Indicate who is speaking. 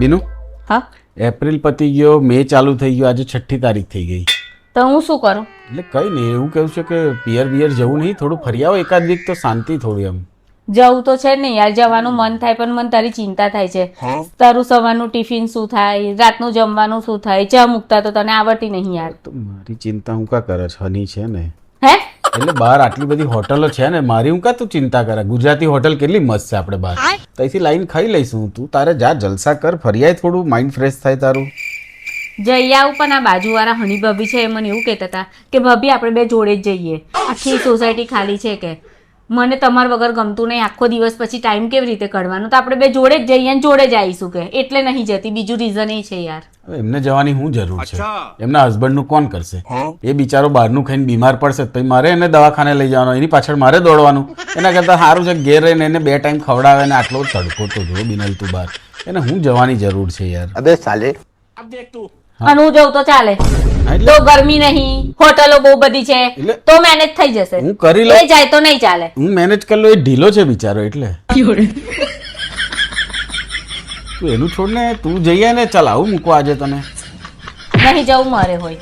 Speaker 1: બીનુ
Speaker 2: હા
Speaker 1: એપ્રિલ પતી ગયો, મે ચાલુ થઈ ગયો, આજે 6ઠ્ઠી તારીખ થઈ ગઈ.
Speaker 2: તો હું શું કરું?
Speaker 1: એટલે કઈ નહીં, એવું કેવું છે કે પિયર બિયર જવું નહીં, થોડું ફરી આવો એકાદ વીક તો શાંતિ થોડી એમ.
Speaker 2: જવું તો છે ને યાર, જવાનું મન થાય પણ મને તારી ચિંતા થાય છે. તારું સવારનું ટિફિન શું થાય, રાતનું જમવાનું શું થાય, ચા મૂકતા તો તને આવડતી નહીં યાર.
Speaker 1: તો મારી ચિંતા હું કા કરે છે? હની છે ને
Speaker 2: હે?
Speaker 1: એટલે બહાર આટલી બધી હોટલો છે ને, મારી હું કા તું ચિંતા કરે? ગુજરાતી હોટલ કેટલી મસ્ત છે આપણે બહાર, ત્યાંથી લાઈન ખાઈ લઈશું. તું તારે જા જલસા કર, ફરી આય, થોડું માઇન્ડ ફ્રેશ થાય તારું.
Speaker 2: જઈ આવું પણ આ બાજુવાળા હની ભાભી છે એ મને એવું કહેતા હતા કે ભાભી આપણે બે જોડે જ જઈએ, આખી સોસાયટી ખાલી છે કે મને તમારા વગર ગમતું નહીં, આખો દિવસ પછી ટાઈમ કેવી રીતે કાઢવાનો, તો આપણે બે જોડે જ જઈએ અને જોડે જ આવીશું કે, એટલે નહીં જતી. બીજું રીઝન એ છે યાર.
Speaker 1: હવે એમને જવાની શું જરૂર છે? એમના હસબન્ડનું કોણ કરશે? એ બિચારો બહારનું ખાઈને બીમાર પડશે પછી મારે એને દવાખાને લઈ જવાનો, એની પાછળ મારે દોડવાનું. એના કરતાં સારું છે ઘેર રહીને એને 2 ટાઈમ ખવડાવે ને આટલો તડકો તો જો બિનલ તું બહાર, એને હું જવાની જરૂર છે યાર?
Speaker 3: अबे साले
Speaker 2: અને હું જઉં તો ચાલે? તો ગરમી નહીં, હોટલો બહુ બધી છે તો મેનેજ થઈ જશે.
Speaker 1: હું કરી લઉં,
Speaker 2: એ જાય તો નહીં ચાલે.
Speaker 1: હું મેનેજ કરી લઉં. એ ઢીલો છે બિચારો એટલે. તું એનું છોડ ને, તું જઈએ ને. ચાલ આવું મૂકવા આજે તને.
Speaker 2: નહીં જવું મારે હોય.